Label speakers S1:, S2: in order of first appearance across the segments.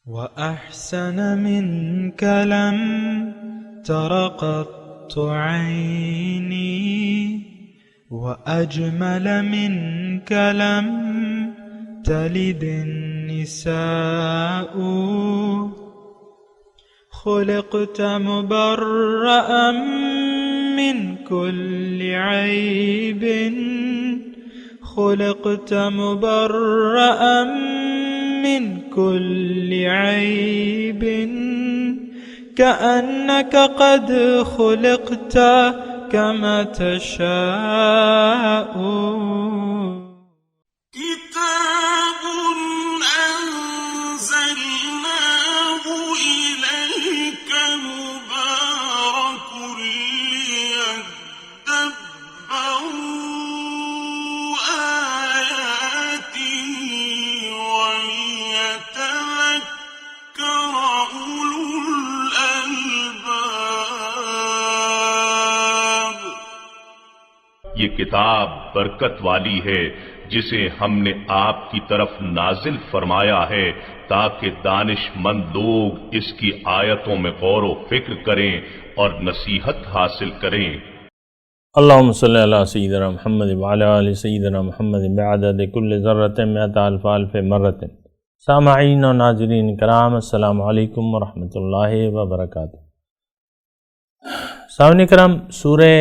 S1: وأحسن منك لم تر قط عيني وأجمل منك لم تلد النساء خلقت مبرأ من كل عيب خلقت مبرأ من كل عيب كأنك قد خلقت كما تشاء
S2: كتاب أنزلناه إليك مبارك ليدبروا آياته وليتذكر أولو الألباب۔
S3: یہ کتاب برکت والی ہے جسے ہم نے آپ کی طرف نازل فرمایا ہے تاکہ دانش مند لوگ اس کی آیتوں میں غور و فکر کریں اور نصیحت حاصل کریں۔
S4: اللہم صلی علی سیدنا محمد وعلی آل سیدنا محمد بعدد کل ذرۃ مئۃ الف الف مرۃ۔ سامعین و ناظرین کرام، السلام علیکم ورحمۃ اللہ وبرکاتہ۔ سامعین کرام، سورہ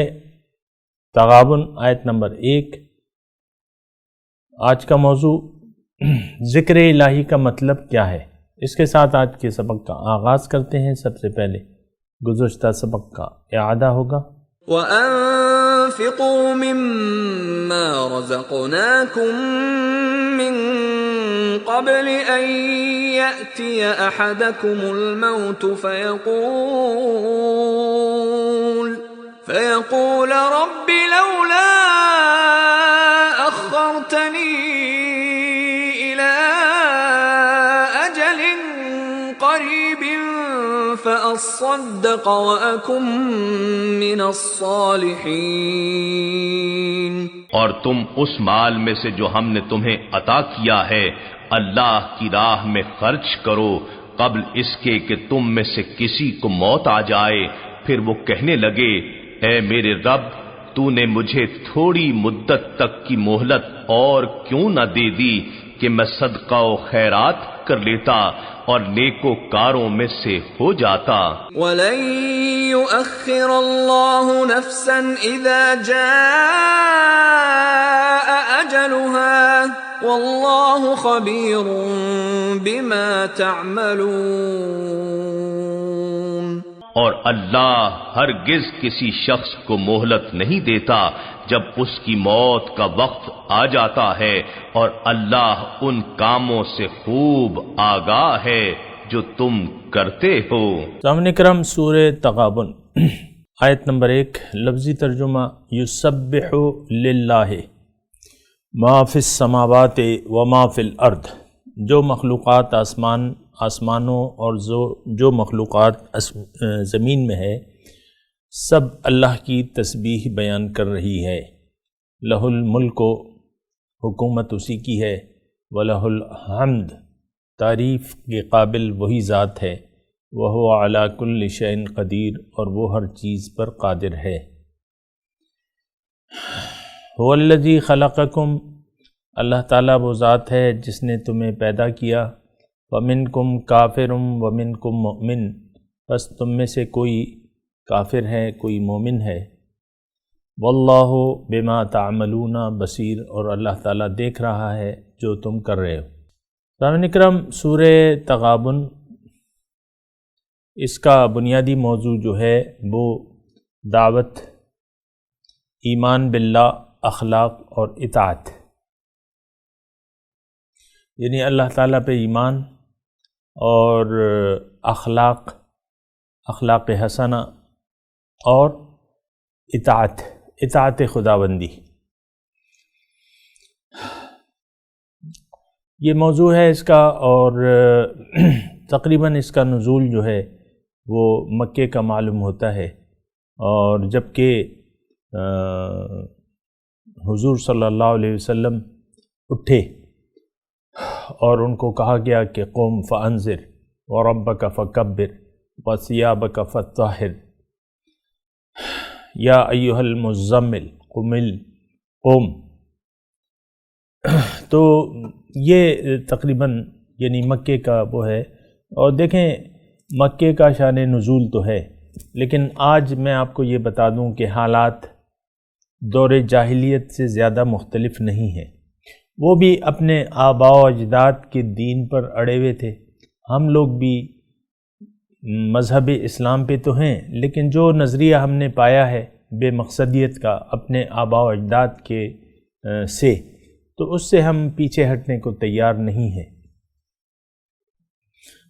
S4: تغابن آیت نمبر 1۔ آج کا موضوع ذکر الہی کا مطلب کیا ہے، اس کے ساتھ آج کے سبق کا آغاز کرتے ہیں۔ سب سے پہلے گزشتہ سبق کا اعادہ ہوگا۔
S5: وَأَنفِقُوا مِمَّا رَزَقْنَاكُم مِّن قَبْلِ أَن يَأْتِيَ أَحَدَكُمُ الْمَوْتُ فيقول رب لولا أخرتني إلى أجل قريب فأصدق وأكن من الصالحين۔
S3: اور تم اس مال میں سے جو ہم نے تمہیں عطا کیا ہے اللہ کی راہ میں خرچ کرو قبل اس کے کہ تم میں سے کسی کو موت آ جائے، پھر وہ کہنے لگے اے میرے رب، تو نے مجھے تھوڑی مدت تک کی مہلت اور کیوں نہ دے دی کہ میں صدقہ و خیرات کر لیتا اور نیکوکاروں میں سے ہو جاتا۔
S5: وَلَن يُؤَخِّرَ اللَّهُ نَفْسًا إِذَا جَاءَ أَجَلُهَا وَاللَّهُ خَبِيرٌ بِمَا تَعْمَلُونَ۔
S3: اور اللہ ہرگز کسی شخص کو مہلت نہیں دیتا جب اس کی موت کا وقت آ جاتا ہے، اور اللہ ان کاموں سے خوب آگاہ ہے جو تم کرتے ہو۔
S4: سامعین کرام، سورہ تغابن آیت نمبر 1، لفظی ترجمہ یسبح للہ ما فی السماوات و ما فی الارض، جو مخلوقات آسمانوں اور جو مخلوقات زمین میں ہے سب اللہ کی تسبیح بیان کر رہی ہے۔ لہ الملک، حکومت اسی کی ہے، وَلَهُ الْحَمْدُ، تعریف کے قابل وہی ذات ہے، وَهُوَ عَلَى كُلِّ شَيْءٍ قدیر، اور وہ ہر چیز پر قادر ہے۔ هُوَ الَّذِي خَلَقَكُمْ، اللہ تعالیٰ وہ ذات ہے جس نے تمہیں پیدا کیا، وَمِنْكُمْ كَافِرٌ وَمِنْكُمْ مُؤْمِنٌ، بس تم میں سے کوئی کافر ہے کوئی مومن ہے۔ وَاللَّهُ بِمَا تَعْمَلُونَ بصیر، اور اللہ تعالیٰ دیکھ رہا ہے جو تم کر رہے ہو۔ سامعین اکرام، سورہ تغابن اس کا بنیادی موضوع جو ہے وہ دعوت، ایمان باللہ، اخلاق اور اطاعت، یعنی اللہ تعالیٰ پہ ایمان اور اخلاق حسنہ اور اطاعت خداوندی، یہ موضوع ہے اس کا۔ اور تقریباً اس کا نزول جو ہے وہ مکے کا معلوم ہوتا ہے، اور جبکہ حضور صلی اللہ علیہ وسلم اٹھے اور ان کو کہا گیا کہ قوم فانذر، وربک فکبر وثیابک فطہر یا ایہا المزمل قم. تو یہ تقریباً یعنی مکے کا وہ ہے. اور دیکھیں مکے کا شان نزول تو ہے، لیکن آج میں آپ کو یہ بتا دوں کہ حالات دور جاہلیت سے زیادہ مختلف نہیں ہیں. وہ بھی اپنے آباء و اجداد کے دین پر اڑے ہوئے تھے، ہم لوگ بھی مذہب اسلام پہ تو ہیں، لیکن جو نظریہ ہم نے پایا ہے بے مقصدیت کا اپنے آباء و اجداد کے سے، تو اس سے ہم پیچھے ہٹنے کو تیار نہیں ہیں.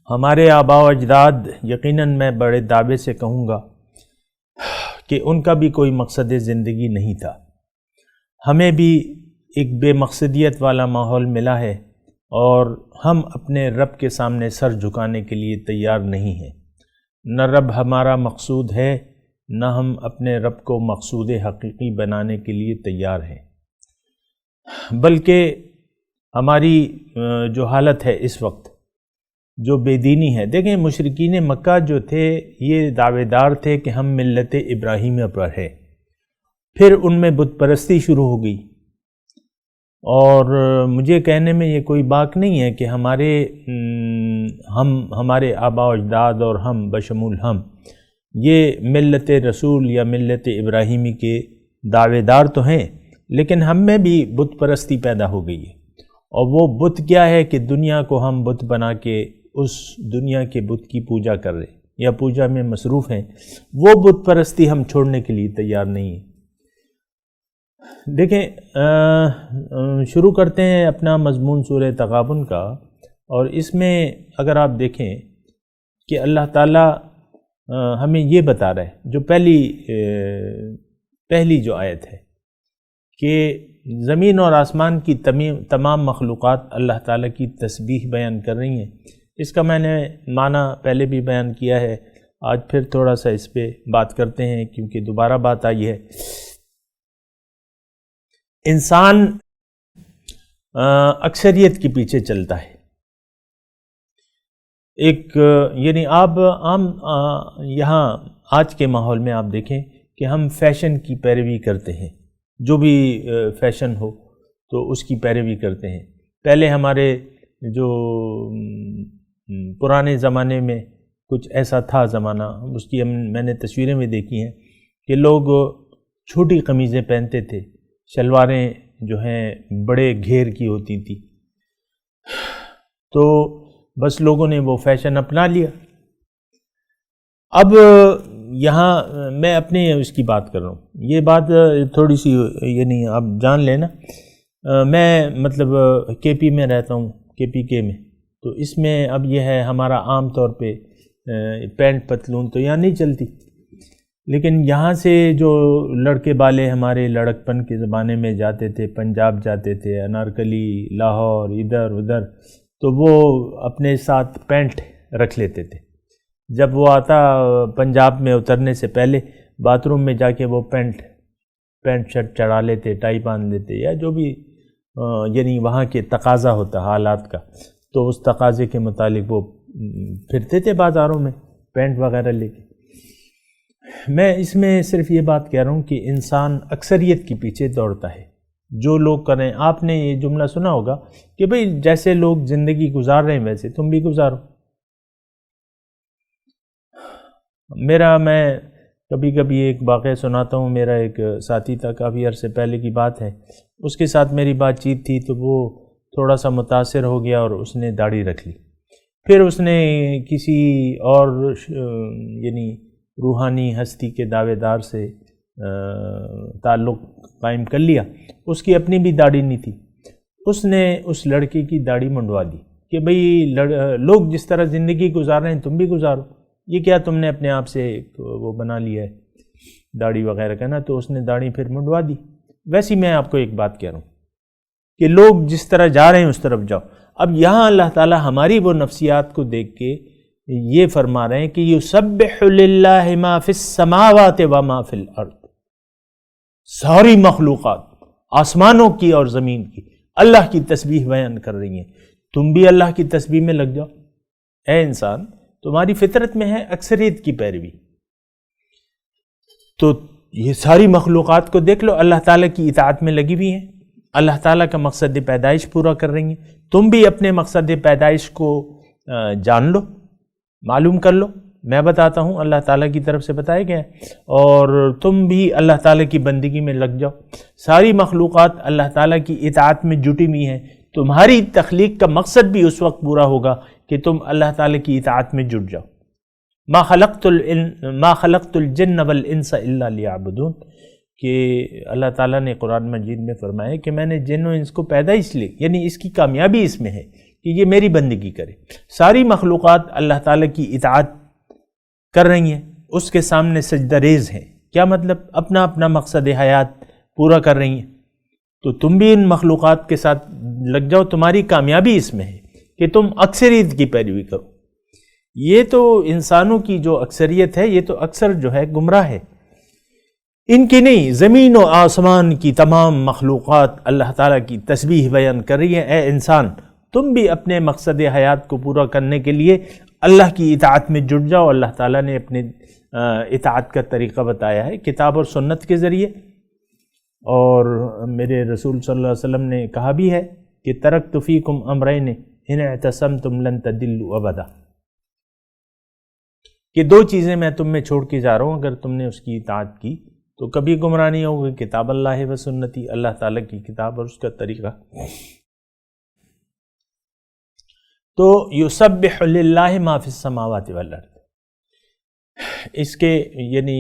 S4: ہمارے آباء و اجداد یقیناً میں بڑے دعوے سے کہوں گا کہ ان کا بھی کوئی مقصد زندگی نہیں تھا. ہمیں بھی ایک بے مقصدیت والا ماحول ملا ہے اور ہم اپنے رب کے سامنے سر جھکانے کے لیے تیار نہیں ہیں. نہ رب ہمارا مقصود ہے، نہ ہم اپنے رب کو مقصود حقیقی بنانے کے لیے تیار ہیں. بلکہ ہماری جو حالت ہے اس وقت جو بے دینی ہے، دیکھیں مشرکین مکہ جو تھے یہ دعوے دار تھے کہ ہم ملت ابراہیمیہ پر ہے. پھر ان میں بت پرستی شروع ہو گئی، اور مجھے کہنے میں یہ کوئی بات نہیں ہے کہ ہمارے آباء و اجداد اور ہم بشمول ہم یہ ملت رسول یا ملت ابراہیمی کے دعوے دار تو ہیں، لیکن ہم میں بھی بت پرستی پیدا ہو گئی ہے. اور وہ بت کیا ہے کہ دنیا کو ہم بت بنا کے اس دنیا کے بت کی پوجا کر رہے یا پوجا میں مصروف ہیں. وہ بت پرستی ہم چھوڑنے کے لیے تیار نہیں ہیں. دیکھیں شروع کرتے ہیں اپنا مضمون سورہ تغابن کا، اور اس میں اگر آپ دیکھیں کہ اللہ تعالیٰ ہمیں یہ بتا رہا ہے، جو پہلی جو آیت ہے کہ زمین اور آسمان کی تمام مخلوقات اللہ تعالیٰ کی تسبیح بیان کر رہی ہیں. اس کا میں نے معنی پہلے بھی بیان کیا ہے، آج پھر تھوڑا سا اس پہ بات کرتے ہیں کیونکہ دوبارہ بات آئی ہے. انسان اکثریت کے پیچھے چلتا ہے. ایک یعنی آپ عام یہاں آج کے ماحول میں آپ دیکھیں کہ ہم فیشن کی پیروی کرتے ہیں، جو بھی فیشن ہو تو اس کی پیروی کرتے ہیں. پہلے ہمارے جو پرانے زمانے میں کچھ ایسا تھا زمانہ، اس کی میں نے تصویریں بھی دیکھی ہیں کہ لوگ چھوٹی قمیضیں پہنتے تھے، شلواریں جو ہیں بڑے گھیر کی ہوتی تھی. تو بس لوگوں نے وہ فیشن اپنا لیا. اب یہاں میں اپنے اس کی بات کر رہا ہوں، یہ بات تھوڑی سی یعنی آپ جان لینا. میں مطلب کے پی میں رہتا ہوں، KPK میں، تو اس میں اب یہ ہے ہمارا عام طور پہ پینٹ پتلون تو یہاں نہیں چلتی، لیکن یہاں سے جو لڑکے بالے ہمارے لڑکپن کے زمانے میں جاتے تھے، پنجاب جاتے تھے، انارکلی، لاہور، ادھر ادھر، تو وہ اپنے ساتھ پینٹ رکھ لیتے تھے. جب وہ آتا پنجاب میں اترنے سے پہلے باتھ روم میں جا کے وہ پینٹ شرٹ چڑھا لیتے، ٹائی باندھ لیتے، یا جو بھی یعنی وہاں کے تقاضا ہوتا حالات کا، تو اس تقاضے کے مطابق وہ پھرتے تھے بازاروں میں پینٹ وغیرہ لے کے. میں اس میں صرف یہ بات کہہ رہا ہوں کہ انسان اکثریت کے پیچھے دوڑتا ہے. جو لوگ کریں، آپ نے یہ جملہ سنا ہوگا کہ بھئی جیسے لوگ زندگی گزار رہے ہیں ویسے تم بھی گزارو. میں کبھی کبھی ایک واقعہ سناتا ہوں. میرا ایک ساتھی تھا، کافی عرصے پہلے کی بات ہے، اس کے ساتھ میری بات چیت تھی تو وہ تھوڑا سا متاثر ہو گیا اور اس نے داڑھی رکھ لی. پھر اس نے کسی اور یعنی روحانی ہستی کے دعوے دار سے تعلق قائم کر لیا. اس کی اپنی بھی داڑھی نہیں تھی. اس نے اس لڑکے کی داڑھی منڈوا دی کہ بھئی لوگ جس طرح زندگی گزار رہے ہیں تم بھی گزارو. یہ کیا تم نے اپنے آپ سے وہ بنا لیا ہے داڑھی وغیرہ کا نا. تو اس نے داڑھی پھر منڈوا دی. ویسے میں آپ کو ایک بات کہہ رہا ہوں کہ لوگ جس طرح جا رہے ہیں اس طرف جاؤ. اب یہاں اللہ تعالیٰ ہماری وہ نفسیات کو دیکھ کے یہ فرما رہے ہیں کہ یسبح للہ ما فی السماوات و ما فی الارض. ساری مخلوقات آسمانوں کی اور زمین کی اللہ کی تسبیح بیان کر رہی ہیں. تم بھی اللہ کی تسبیح میں لگ جاؤ. اے انسان تمہاری فطرت میں ہے اکثریت کی پیروی، تو یہ ساری مخلوقات کو دیکھ لو اللہ تعالیٰ کی اطاعت میں لگی ہوئی ہیں، اللہ تعالیٰ کا مقصد پیدائش پورا کر رہی ہیں، تم بھی اپنے مقصد پیدائش کو جان لو، معلوم کر لو، میں بتاتا ہوں اللہ تعالیٰ کی طرف سے بتایا گیا ہے، اور تم بھی اللہ تعالیٰ کی بندگی میں لگ جاؤ۔ ساری مخلوقات اللہ تعالیٰ کی اطاعت میں جٹی ہوئی ہیں، تمہاری تخلیق کا مقصد بھی اس وقت پورا ہوگا کہ تم اللہ تعالیٰ کی اطاعت میں جٹ جاؤ۔ ما خلقت الجن والانس الا لیعبدون، کہ اللہ تعالیٰ نے قرآن مجید میں فرمایا کہ میں نے جن و انس کو پیدا اس لیے، یعنی اس کی کامیابی اس میں ہے کہ یہ میری بندگی کرے۔ ساری مخلوقات اللہ تعالیٰ کی اطاعت کر رہی ہیں، اس کے سامنے سجدہ ریز ہیں، کیا مطلب؟ اپنا اپنا مقصد حیات پورا کر رہی ہیں، تو تم بھی ان مخلوقات کے ساتھ لگ جاؤ، تمہاری کامیابی اس میں ہے کہ تم اکثریت کی پیروی کرو۔ یہ تو انسانوں کی جو اکثریت ہے یہ تو اکثر جو ہے گمراہ ہے، ان کی نہیں، زمین و آسمان کی تمام مخلوقات اللہ تعالیٰ کی تسبیح بیان کر رہی ہے۔ اے انسان تم بھی اپنے مقصد حیات کو پورا کرنے کے لیے اللہ کی اطاعت میں جٹ جاؤ۔ اللہ تعالیٰ نے اپنے اطاعت کا طریقہ بتایا ہے کتاب اور سنت کے ذریعے، اور میرے رسول صلی اللہ علیہ وسلم نے کہا بھی ہے کہ ترکت فیکم امرین ان اعتصمتم لن تضلوا ابدا، کہ دو چیزیں میں تم میں چھوڑ کے جا رہا ہوں، اگر تم نے اس کی اطاعت کی تو کبھی گمراہ نہیں ہوگی، کتاب اللہ و سنتی، اللہ تعالیٰ کی کتاب اور اس کا طریقہ۔ تو یسبح للہ ما فی السماوات والارض، اس کے یعنی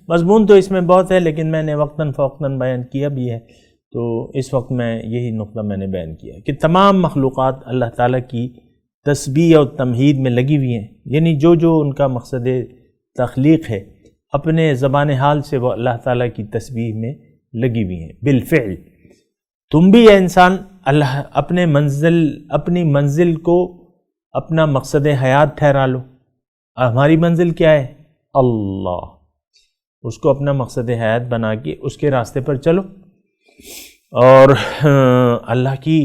S4: مضمون تو اس میں بہت ہے، لیکن میں نے وقتاً فوقتاً بیان کیا بھی ہے، تو اس وقت میں یہی نقطہ میں نے بیان کیا کہ تمام مخلوقات اللہ تعالیٰ کی تسبیح اور تمہید میں لگی ہوئی ہیں، یعنی جو جو ان کا مقصد تخلیق ہے اپنے زبان حال سے وہ اللہ تعالیٰ کی تسبیح میں لگی ہوئی ہیں بالفعل۔ تم بھی اے انسان اللہ اپنی منزل کو اپنا مقصد حیات ٹھہرا لو۔ ہماری منزل کیا ہے؟ اللہ، اس کو اپنا مقصد حیات بنا کے اس کے راستے پر چلو، اور اللہ کی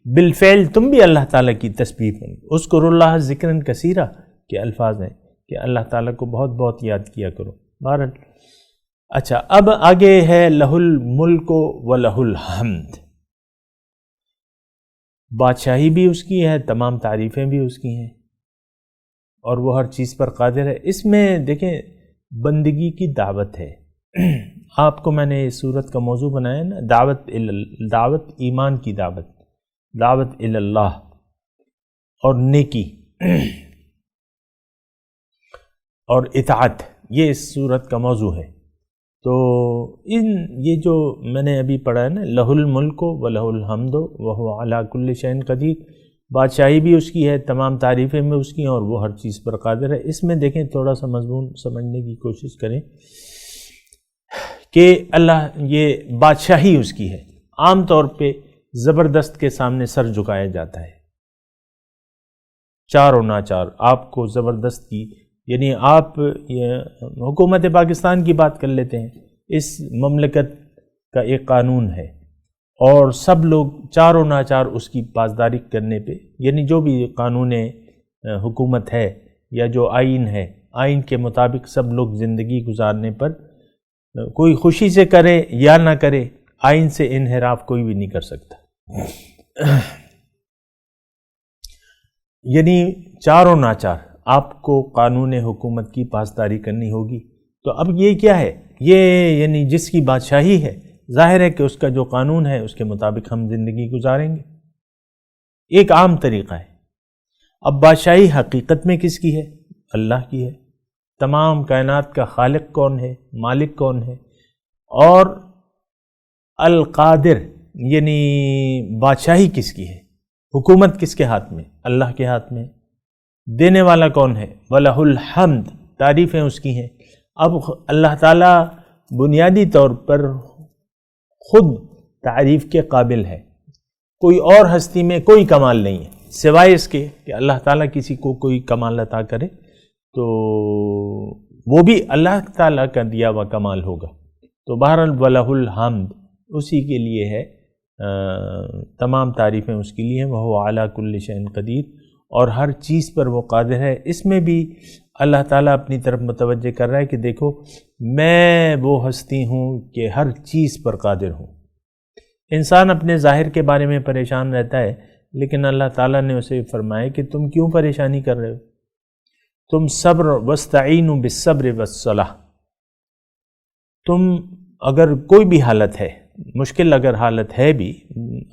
S4: بالفعل تم بھی اللہ تعالیٰ کی تسبیح بنو۔ اذکروا اللہ ذکرا کثیرا کے الفاظ ہیں کہ اللہ تعالیٰ کو بہت بہت یاد کیا کرو۔ بہرحال اچھا، اب آگے ہے لہ الملک و لہ الحمد، بادشاہی بھی اس کی ہے، تمام تعریفیں بھی اس کی ہیں، اور وہ ہر چیز پر قادر ہے۔ اس میں دیکھیں بندگی کی دعوت ہے، آپ کو میں نے اس صورت کا موضوع بنایا نا، دعوت ایمان کی دعوت، دعوت اللہ اور نیکی اور اطاعت، یہ اس صورت کا موضوع ہے۔ تو یہ جو میں نے ابھی پڑھا ہے نا، لہ الملک و لہ الحمد وہو علی کل شیء قدیر، بادشاہی بھی اس کی ہے، تمام تعریفیں بھی اس کی ہیں، اور وہ ہر چیز پر قادر ہے۔ اس میں دیکھیں تھوڑا سا مضمون سمجھنے کی کوشش کریں کہ اللہ یہ بادشاہی اس کی ہے۔ عام طور پہ زبردست کے سامنے سر جھکایا جاتا ہے، چار و ناچار آپ کو زبردست کی، یعنی آپ حکومت پاکستان کی بات کر لیتے ہیں، اس مملکت کا ایک قانون ہے، اور سب لوگ چار و ناچار اس کی پاسداری کرنے پہ، یعنی جو بھی قانون حکومت ہے یا جو آئین ہے، آئین کے مطابق سب لوگ زندگی گزارنے پر، کوئی خوشی سے کرے یا نہ کرے، آئین سے انحراف کوئی بھی نہیں کر سکتا، یعنی چار و ناچار آپ کو قانون حکومت کی پاسداری کرنی ہوگی۔ تو اب یہ کیا ہے؟ یہ یعنی جس کی بادشاہی ہے، ظاہر ہے کہ اس کا جو قانون ہے اس کے مطابق ہم زندگی گزاریں گے، ایک عام طریقہ ہے۔ اب بادشاہی حقیقت میں کس کی ہے؟ اللہ کی ہے۔ تمام کائنات کا خالق کون ہے؟ مالک کون ہے؟ اور القادر، یعنی بادشاہی کس کی ہے؟ حکومت کس کے ہاتھ میں؟ اللہ کے ہاتھ میں۔ دینے والا کون ہے؟ وَلَهُ الْحَمْدُ، تعریفیں اس کی ہیں۔ اب اللہ تعالیٰ بنیادی طور پر خود تعریف کے قابل ہے، کوئی اور ہستی میں کوئی کمال نہیں ہے سوائے اس کے کہ اللہ تعالیٰ کسی کو کوئی کمال عطا کرے تو وہ بھی اللہ تعالیٰ کا دیا ہوا کمال ہوگا۔ تو بہرحال وَلَهُ الْحَمْدُ، اسی کے لیے ہے، تمام تعریفیں اس کے لیے ہیں، وَهُوَ عَلَى كُلِّ شَيْءٍ قدیر، اور ہر چیز پر وہ قادر ہے۔ اس میں بھی اللہ تعالیٰ اپنی طرف متوجہ کر رہا ہے کہ دیکھو میں وہ ہستی ہوں کہ ہر چیز پر قادر ہوں۔ انسان اپنے ظاہر کے بارے میں پریشان رہتا ہے، لیکن اللہ تعالیٰ نے اسے فرمایا کہ تم کیوں پریشانی کر رہے ہو؟ تم صبر وَاسْتَعِینُوا بِالصَّبْرِ وَالصَّلَاةِ، تم اگر کوئی بھی حالت ہے، مشکل اگر حالت ہے بھی،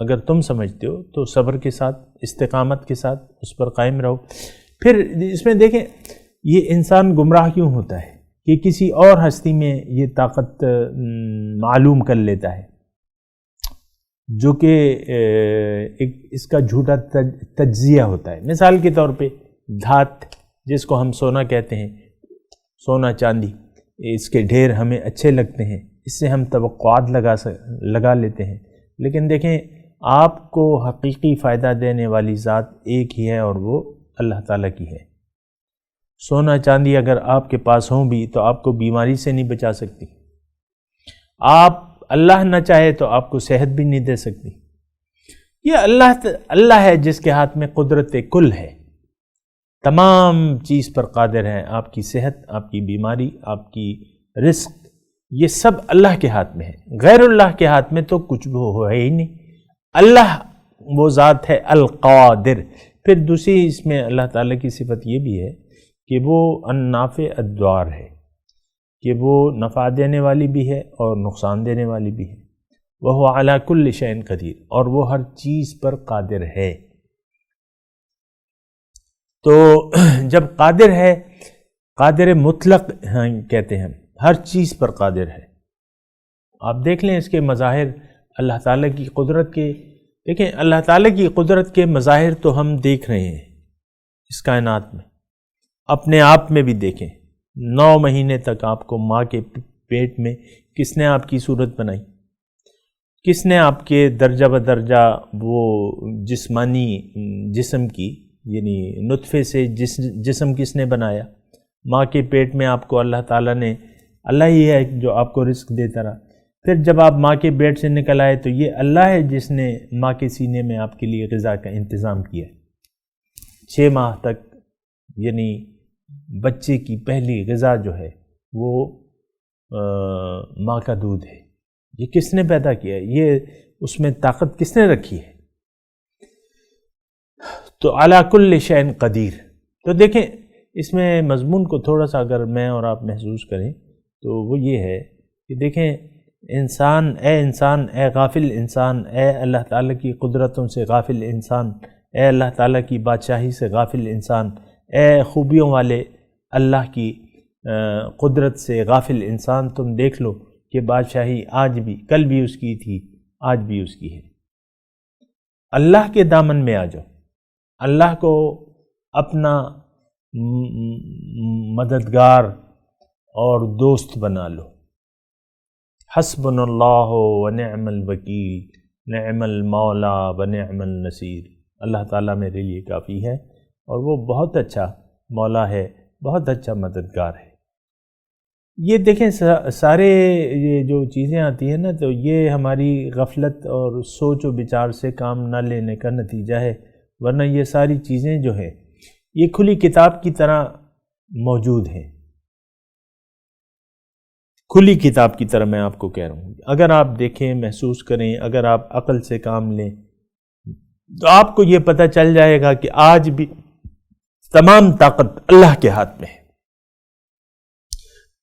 S4: اگر تم سمجھتے ہو تو صبر کے ساتھ، استقامت کے ساتھ اس پر قائم رہو۔ پھر اس میں دیکھیں یہ انسان گمراہ کیوں ہوتا ہے کہ کسی اور ہستی میں یہ طاقت معلوم کر لیتا ہے، جو کہ ایک اس کا جھوٹا تجزیہ ہوتا ہے۔ مثال کے طور پہ دھات، جس کو ہم سونا کہتے ہیں، سونا چاندی، اس کے ڈھیر ہمیں اچھے لگتے ہیں، اس سے ہم توقعات لگا لیتے ہیں، لیکن دیکھیں آپ کو حقیقی فائدہ دینے والی ذات ایک ہی ہے اور وہ اللہ تعالیٰ کی ہے۔ سونا چاندی اگر آپ کے پاس ہوں بھی تو آپ کو بیماری سے نہیں بچا سکتی، آپ اللہ نہ چاہے تو آپ کو صحت بھی نہیں دے سکتی۔ یہ اللہ ہے جس کے ہاتھ میں قدرت کل ہے، تمام چیز پر قادر ہے۔ آپ کی صحت، آپ کی بیماری، آپ کی رزق، یہ سب اللہ کے ہاتھ میں ہے۔ غیر اللہ کے ہاتھ میں تو کچھ بھی ہو ہی نہیں۔ اللہ وہ ذات ہے القادر۔ پھر دوسری اس میں اللہ تعالیٰ کی صفت یہ بھی ہے کہ وہ النافع الضار ہے، کہ وہ نفع دینے والی بھی ہے اور نقصان دینے والی بھی ہے۔ وہ علی کل شیء قدیر، اور وہ ہر چیز پر قادر ہے۔ تو جب قادر ہے، قادر مطلق کہتے ہیں، ہر چیز پر قادر ہے۔ آپ دیکھ لیں اس کے مظاہر اللہ تعالیٰ کی قدرت کے، دیکھیں اللہ تعالیٰ کی قدرت کے مظاہر تو ہم دیکھ رہے ہیں اس کائنات میں، اپنے آپ میں بھی دیکھیں۔ 9 مہینے تک آپ کو ماں کے پیٹ میں کس نے آپ کی صورت بنائی؟ کس نے آپ کے درجہ بدرجہ وہ جسمانی جسم کی، یعنی نطفے سے جسم کس نے بنایا؟ ماں کے پیٹ میں آپ کو اللہ تعالیٰ نے، اللہ ہی ہے جو آپ کو رزق دیتا رہا۔ پھر جب آپ ماں کے پیٹ سے نکل آئے تو یہ اللہ ہے جس نے ماں کے سینے میں آپ کے لیے غذا کا انتظام کیا۔ 6 ماہ تک یعنی بچے کی پہلی غذا جو ہے وہ ماں کا دودھ ہے۔ یہ کس نے پیدا کیا ہے؟ یہ اس میں طاقت کس نے رکھی ہے؟ تو علی کل شیء قدیر۔ تو دیکھیں اس میں مضمون کو تھوڑا سا اگر میں اور آپ محسوس کریں تو وہ یہ ہے کہ دیکھیں انسان، اے غافل انسان، اے اللہ تعالیٰ کی قدرتوں سے غافل انسان، اے اللہ تعالیٰ کی بادشاہی سے غافل انسان، اے خوبیوں والے اللہ کی قدرت سے غافل انسان، تم دیکھ لو کہ بادشاہی آج بھی، کل بھی اس کی تھی، آج بھی اس کی ہے۔ اللہ کے دامن میں آ جاؤ، اللہ کو اپنا مددگار اور دوست بنا لو۔ حسبنا اللہ ونعم الوکیل، نعم المولا ونعم النصیر۔ اللہ تعالیٰ میرے لیے کافی ہے اور وہ بہت اچھا مولا ہے، بہت اچھا مددگار ہے۔ یہ دیکھیں سارے یہ جو چیزیں آتی ہیں نا، تو یہ ہماری غفلت اور سوچ و بچار سے کام نہ لینے کا نتیجہ ہے، ورنہ یہ ساری چیزیں جو ہے یہ کھلی کتاب کی طرح موجود ہیں۔ کھلی کتاب کی طرح میں آپ کو کہہ رہا ہوں، اگر آپ دیکھیں، محسوس کریں، اگر آپ عقل سے کام لیں تو آپ کو یہ پتہ چل جائے گا کہ آج بھی تمام طاقت اللہ کے ہاتھ میں ہے۔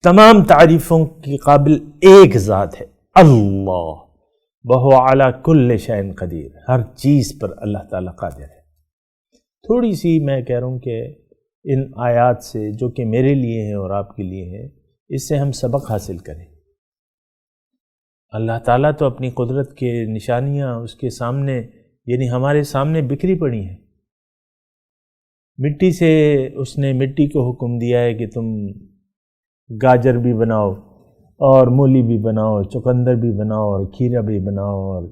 S4: تمام تعریفوں کی قابل ایک ذات ہے، اللہ، وہو علی کل شیء قدیر۔ ہر چیز پر اللہ تعالیٰ قادر ہے۔ تھوڑی سی میں کہہ رہا ہوں کہ ان آیات سے جو کہ میرے لیے ہے اور آپ کے لیے ہے، اس سے ہم سبق حاصل کریں۔ اللہ تعالیٰ تو اپنی قدرت کے نشانیاں اس کے سامنے، یعنی ہمارے سامنے بکھری پڑی ہیں۔ مٹی سے اس نے مٹی کو حکم دیا ہے کہ تم گاجر بھی بناؤ اور مولی بھی بناؤ، چقندر بھی بناؤ اور کھیرا بھی بناؤ اور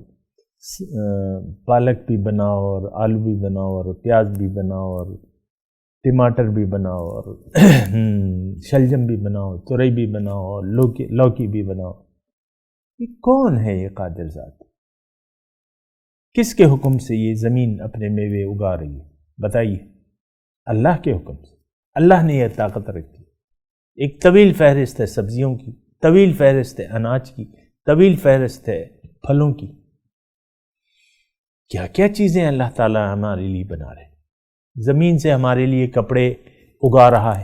S4: پالک بھی بناؤ اور آلو بھی بناؤ اور پیاز بھی بناؤ اور ٹماٹر بھی بناؤ اور شلجم بھی بناؤ، تورئی بھی بناؤ اور لوکی بھی بناؤ۔ یہ کون ہے یہ قادر ذات؟ کس کے حکم سے یہ زمین اپنے میوے اگا رہی ہے؟ بتائیے۔ اللہ کے حکم سے، اللہ نے یہ طاقت رکھی۔ ایک طویل فہرست ہے سبزیوں کی، طویل فہرست ہے اناج کی، طویل فہرست ہے پھلوں کی، کیا کیا چیزیں اللہ تعالیٰ ہمارے لیے بنا رہے ہیں۔ زمین سے ہمارے لیے کپڑے اگا رہا ہے،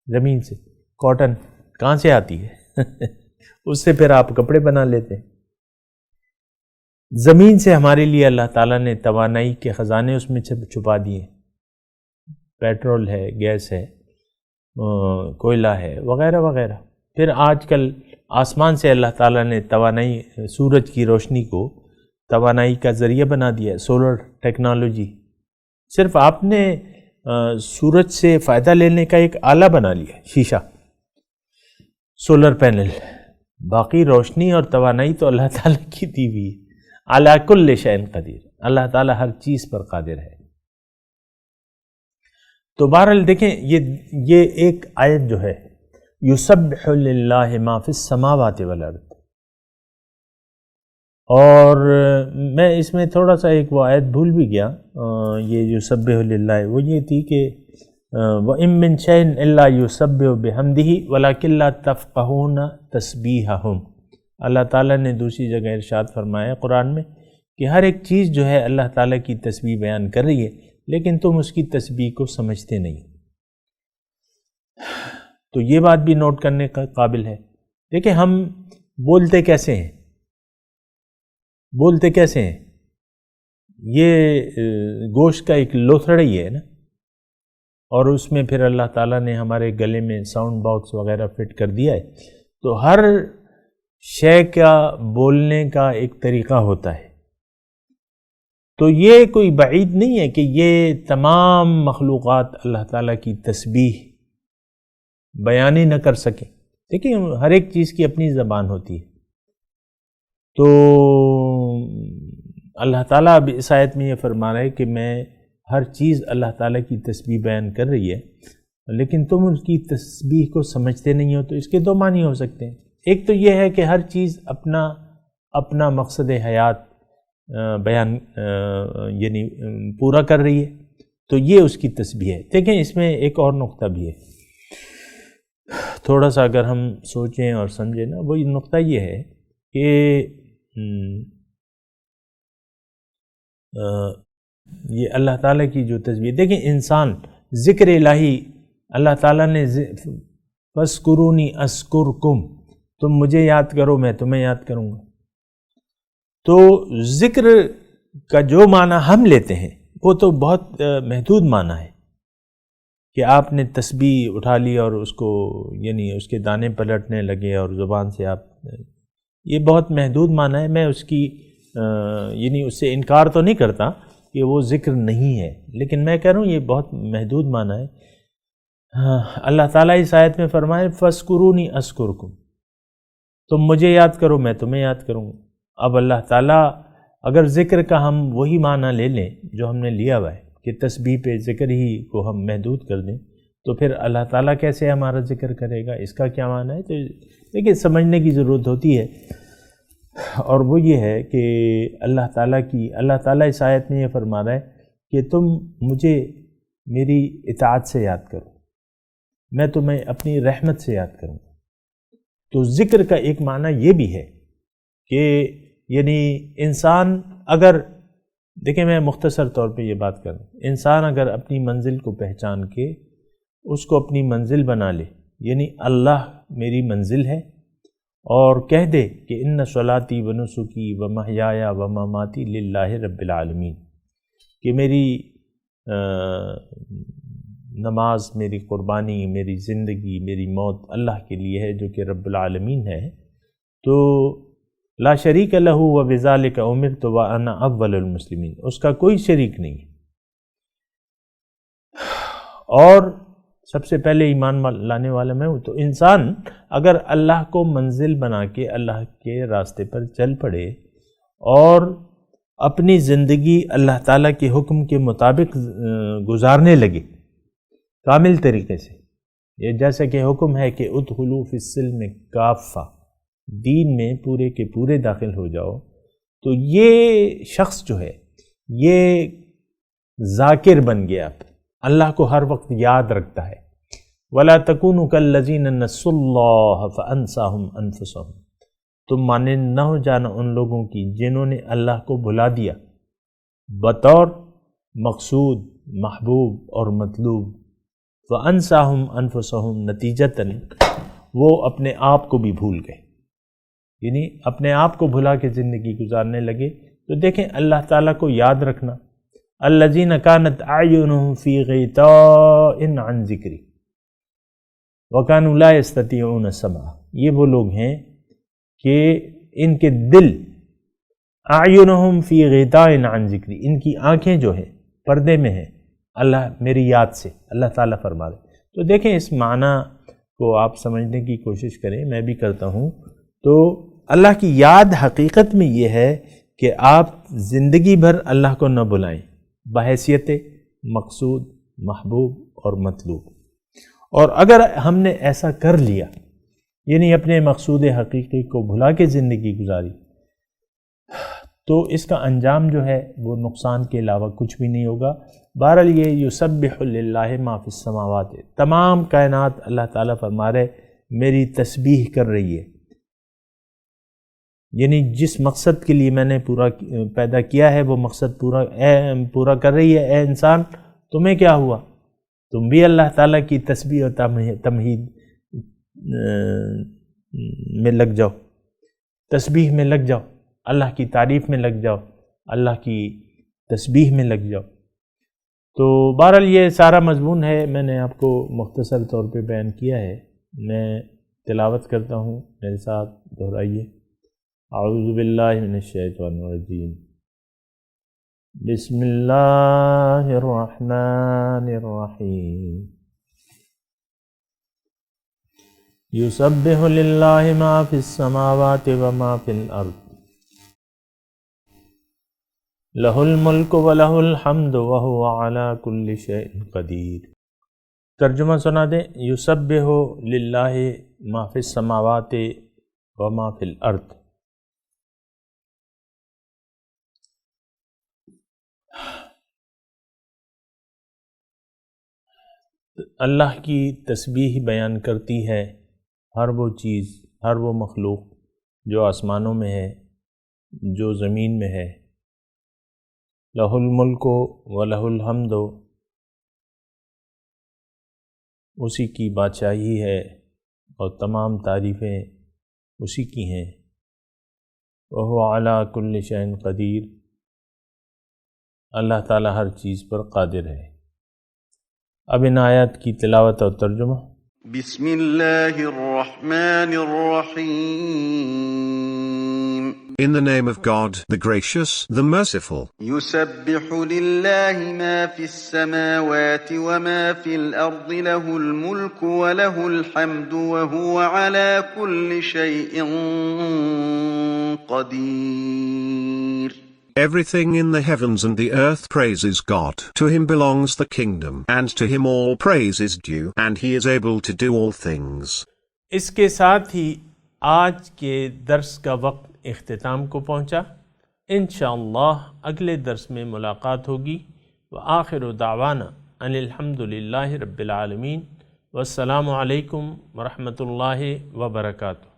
S4: زمین سے کاٹن کہاں سے آتی ہے اس سے پھر آپ کپڑے بنا لیتے ہیں۔ زمین سے ہمارے لیے اللہ تعالیٰ نے توانائی کے خزانے اس میں چھپا دیے، پیٹرول ہے، گیس ہے، کوئلہ ہے، وغیرہ وغیرہ۔ پھر آج کل آسمان سے اللہ تعالیٰ نے توانائی، سورج کی روشنی کو توانائی کا ذریعہ بنا دیا ہے، سولر ٹیکنالوجی۔ صرف آپ نے سورج سے فائدہ لینے کا ایک آلہ بنا لیا، شیشہ، سولر پینل، باقی روشنی اور توانائی تو اللہ تعالیٰ کی دی ہوئی ہے۔ علی کل شیء قدیر، اللہ تعالیٰ ہر چیز پر قادر ہے۔ تو بہرحال دیکھیں یہ ایک آیت جو ہے، یسبح للہ ما فی السماوات والارض، اور میں اس میں تھوڑا سا ایک وہ آیت بھول بھی گیا، یہ یسبح للہ وہ یہ تھی کہ وَإِن مِّن شَيْءٍ إِلَّا يُسَبِّحُ بِحَمْدِهِ وَلَكِن لَّا تَفْقَهُونَ تَسْبِيحَهُمْ۔ اللہ تعالیٰ نے دوسری جگہ ارشاد فرمایا قرآن میں کہ ہر ایک چیز جو ہے اللہ تعالیٰ کی تسبیح بیان کر رہی ہے، لیکن تم اس کی تسبیح کو سمجھتے نہیں۔ تو یہ بات بھی نوٹ کرنے کا قابل ہے۔ دیکھیں ہم بولتے کیسے ہیں، بولتے کیسے ہیں، یہ گوشت کا ایک لوتھڑا ہی ہے نا، اور اس میں پھر اللہ تعالیٰ نے ہمارے گلے میں ساؤنڈ باکس وغیرہ فٹ کر دیا ہے۔ تو ہر شے کا بولنے کا ایک طریقہ ہوتا ہے۔ تو یہ کوئی بعید نہیں ہے کہ یہ تمام مخلوقات اللہ تعالیٰ کی تسبیح بیان ہی نہ کر سکیں۔ دیکھیں ہر ایک چیز کی اپنی زبان ہوتی ہے۔ تو اللہ تعالیٰ اب اس آیت میں یہ فرما رہا ہے کہ میں ہر چیز اللہ تعالیٰ کی تسبیح بیان کر رہی ہے، لیکن تم ان کی تسبیح کو سمجھتے نہیں ہو۔ تو اس کے دو معنی ہو سکتے ہیں۔ ایک تو یہ ہے کہ ہر چیز اپنا مقصد حیات بیان یعنی پورا کر رہی ہے، تو یہ اس کی تسبیح ہے۔ دیکھیں اس میں ایک اور نقطہ بھی ہے، تھوڑا سا اگر ہم سوچیں اور سمجھیں نا، وہی نقطہ یہ ہے کہ یہ اللہ تعالیٰ کی جو تسبیح، دیکھیں انسان ذکر الہی، اللہ تعالیٰ نے فَاذْكُرُونِي أَذْكُرْكُمْ، تم مجھے یاد کرو میں تمہیں یاد کروں گا۔ تو ذکر کا جو معنی ہم لیتے ہیں وہ تو بہت محدود معنی ہے کہ آپ نے تسبیح اٹھا لی اور اس کو یعنی اس کے دانے پلٹنے لگے اور زبان سے آپ، یہ بہت محدود معنی ہے۔ میں اس کی یعنی اس سے انکار تو نہیں کرتا کہ وہ ذکر نہیں ہے، لیکن میں کہہ رہا ہوں یہ بہت محدود معنی ہے۔ اللہ تعالیٰ اس آیت میں فرمائے فَاذْكُرُونِي أَذْكُرْكُمْ، تم مجھے یاد کرو میں تمہیں یاد کروں گا۔ اب اللہ تعالیٰ اگر ذکر کا ہم وہی معنی لے لیں جو ہم نے لیا ہوا ہے کہ تسبیح پہ ذکر ہی کو ہم محدود کر دیں، تو پھر اللہ تعالیٰ کیسے ہمارا ذکر کرے گا، اس کا کیا معنی ہے؟ تو لیکن سمجھنے کی ضرورت ہوتی ہے، اور وہ یہ ہے کہ اللہ تعالیٰ اس آیت میں یہ فرما رہا ہے کہ تم مجھے میری اطاعت سے یاد کرو، میں تمہیں اپنی رحمت سے یاد کروں۔ تو ذکر کا ایک معنی یہ بھی ہے کہ یعنی انسان اگر، دیکھیں میں مختصر طور پہ یہ بات کروں، انسان اگر اپنی منزل کو پہچان کے اس کو اپنی منزل بنا لے، یعنی اللہ میری منزل ہے، اور کہہ دے کہ ان صلاتی و نسکی و محیایا و مماتی للہ رب العالمین، کہ میری نماز، میری قربانی، میری زندگی، میری موت اللہ کے لیے ہے جو کہ رب العالمین ہے، تو لا شریک لہ و بذالک امرت وانا اول المسلمین، اس کا کوئی شریک نہیں، اور سب سے پہلے ایمان لانے والا میں ہوں۔ تو انسان اگر اللہ کو منزل بنا کے اللہ کے راستے پر چل پڑے اور اپنی زندگی اللہ تعالیٰ کے حکم کے مطابق گزارنے لگے کامل طریقے سے، یہ جیسا کہ حکم ہے کہ ادخلوا فی السلم کافہ، دین میں پورے کے پورے داخل ہو جاؤ، تو یہ شخص جو ہے یہ ذاکر بن گیا، اللہ کو ہر وقت یاد رکھتا ہے۔ وَلَا تَكُونُوا كَالَّذِينَ نَسُوا اللَّهَ فَأَنسَاهُمْ أَنفُسَهُمْ، تم مانند نہ ہو جانا ان لوگوں کی جنہوں نے اللہ کو بھلا دیا بطور مقصود، محبوب اور مطلوب۔ فَأَنسَاهُمْ أَنفُسَهُمْ، نتیجتاً وہ اپنے آپ کو بھی بھول گئے، یعنی اپنے آپ کو بھلا کے زندگی گزارنے لگے۔ تو دیکھیں اللہ تعالیٰ کو یاد رکھنا، الذین کانت اعینہم فی غطاء عن ذکری وکانوا لا یستطیعون السمع، یہ وہ لوگ ہیں کہ ان کے دل اعینہم فی غطاء عن ذکری، ان کی آنکھیں جو ہیں پردے میں ہیں اللہ میری یاد سے، اللہ تعالیٰ فرما دے۔ تو دیکھیں اس معنی کو آپ سمجھنے کی کوشش کریں، میں بھی کرتا ہوں۔ تو اللہ کی یاد حقیقت میں یہ ہے کہ آپ زندگی بھر اللہ کو نہ بلائیں بحیثیت مقصود، محبوب اور مطلوب۔ اور اگر ہم نے ایسا کر لیا، یعنی اپنے مقصود حقیقی کو بھلا کے زندگی گزاری، تو اس کا انجام جو ہے وہ نقصان کے علاوہ کچھ بھی نہیں ہوگا۔ بہرحال یہ یسبح للہ ما فی السماوات، تمام کائنات اللہ تعالیٰ فرما رہے میری تسبیح کر رہی ہے، یعنی جس مقصد کے لیے میں نے پیدا کیا ہے وہ مقصد پورا کر رہی ہے۔ اے انسان تمہیں کیا ہوا، تم بھی اللہ تعالیٰ کی تسبیح و تمہید میں لگ جاؤ، تسبیح میں لگ جاؤ، اللہ کی تعریف میں لگ جاؤ، اللہ کی تسبیح میں لگ جاؤ۔ تو بہرحال یہ سارا مضمون ہے، میں نے آپ کو مختصر طور پہ بیان کیا ہے۔ میں تلاوت کرتا ہوں، میرے ساتھ دہرائیے۔ اعوذ باللہ من الشیطان الرجیم، بسم اللہ الرحمن الرحیم، یسبح للہ ما فی السماوات وما فی الارض، لہ الملک ولہ الحمد وہو علی کل شیء قدیر۔ ترجمہ سنا دیں، یسبح للہ ما فی السماوات وما فی الارض، اللہ کی تسبیح بیان کرتی ہے ہر وہ چیز، ہر وہ مخلوق جو آسمانوں میں ہے، جو زمین میں ہے۔ لہ الملک و لہ الحمد، اسی کی بادشاہی ہے اور تمام تعریفیں اسی کی ہیں۔ وہو علی کل شیء قدیر، اللہ تعالیٰ ہر چیز پر قادر ہے۔ اب ان آیات کی تلاوت اور ترجمہ۔
S2: بسم اللہ الرحمن الرحیم۔
S6: In the name of God, the gracious, the merciful.
S2: يسبح لله ما في السماوات وما في الأرض له الملك وله الحمد وهو على كل شيء قدير.
S6: Everything in the heavens and the earth praises God. To him belongs the kingdom, and to him all praise is due, and he is able to do all things.
S4: اس کے ساتھ ہی آج کے درس کا وقت اختتام کو پہنچا۔ انشاءاللہ اگلے درس میں ملاقات ہوگی۔ وآخر دعوانا ان الحمدللہ رب العالمین، والسلام علیکم ورحمۃ اللہ وبرکاتہ۔